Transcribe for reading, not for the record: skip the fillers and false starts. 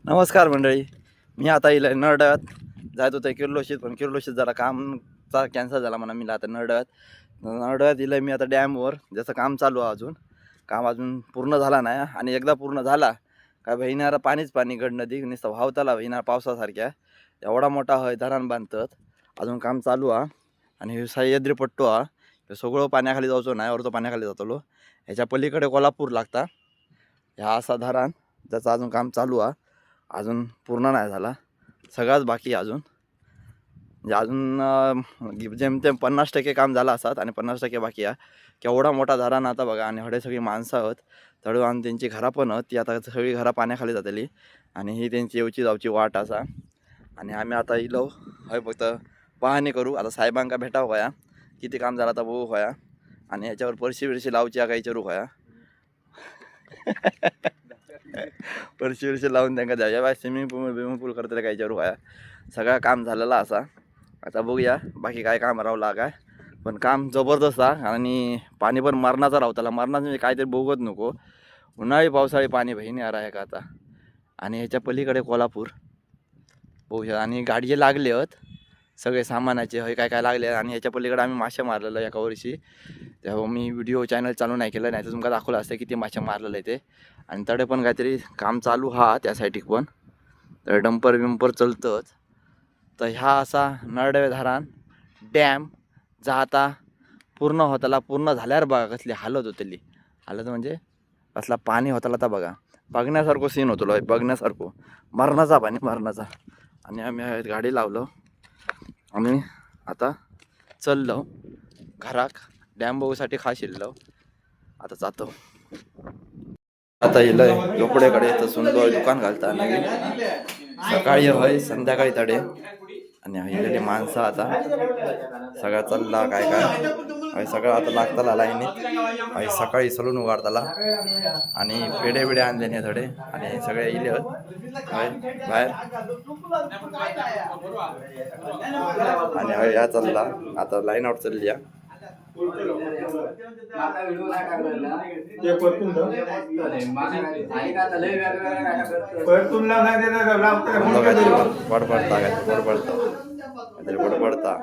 नमस्कार मंडळी. मी आता इला नरडळ्यात जात होतो किर्लोशीत, पण किर्लोशीत जरा कामचा कॅन्सल झाला म्हणा. मी आता नरडळ्यात इला मी आता डॅमवर ज्याचं काम चालू आहे. काम अजून पूर्ण झाला नाही, आणि एकदा पूर्ण झाला काय बहिणारा पाणीच पाणी. गड नदी नुसतं वाहताला बहिणारा पावसासारख्या एवढा मोठा हय धरण बांधतात. अजून काम चालू आहे, आणि हे सह्याद्री पट्टो हा. हे सगळं पाण्याखाली जाऊचो नाही, और तो पाण्याखाली जातलो. ह्याच्या पलीकडे कोल्हापूर लागता. ह्या असा धरण ज्याचं अजून काम चालू आहे. अजून पूर्ण नाही झाला, सगळाच बाकी अजून. म्हणजे अजून जेमतेम 50% काम झालं असतात, आणि 50% बाकी आहे. केवढा मोठा धरण आता बघा. आणि हडे सगळी माणसं आहेत तळू, आणि त्यांची घरा पण आहेत. ती आता सगळी घरा पाण्याखाली जातली, आणि ही त्यांची येऊची जाऊची वाट असा. आणि आम्ही आता इलो हय फक्त पाहणी करू. आता साहेबांका भेटावं होया, किती काम झालं आता बघू होया, आणि ह्याच्यावर परशी लावची काही विचारू होया. परशी लावून त्यांना द्यायच्या बाय. स्विमिंग पूल करता काय विचारू होया. सगळं काम झालेलं असा. आता बघूया बाकी काय काम राहला काय. पण काम जबरदस्त आहे, आणि पाणी पण मरणाचं राहताला. मरणाचं म्हणजे काहीतरी बघत नको. उन्हाळी पावसाळी पाणी बहिणी आहे का आता. आणि ह्याच्या पलीकडे कोल्हापूर बघूया. आणि गाडी लागले आहेत सगळे सामानाचे हय काय काय लागले. आणि ह्याच्या पलीकडे आम्ही मासे मारलेलं एका वर्षी. तेव्हा मी व्हिडिओ चॅनल चालू नाही केलं, नाही तर तुमका दाखवलं असतं किती मासे मारलेलं आहे ते. आणि तडे पण काहीतरी काम चालू हा त्या साईडीक पण. तर डंपर बिंपर चलतंच. तर ह्या असा नरडवे धरण डॅम आता पूर्ण होताला. पूर्ण झाल्यावर बघा कसली हालत होतली. हालत म्हणजे कसला पाणी होताला तर बघा. बघण्यासारखं सीन होतो, बघण्यासारखं. मरणाचा पाणी मरणाचा. आणि आम्ही गाडी लावलो, आम्ही आता चललो घराक. डॅम बघूसाठी खास येल्लो. आता जातो. आता इलय झोपड्याकडे. तर सुंदर दुकान घालता नवीन. सकाळी हय संध्याकाळी तडे. आणि हिलेली माणसं आता सगळा चालला काय काय सगळं आता लागताला लाईनीत. सकाळी सलून उघडताला, आणि पेढे बिडे आणले थोडे, आणि सगळे इले बाहेर. आणि हय या चालला आता लाईन आउट चालली या. बडबडता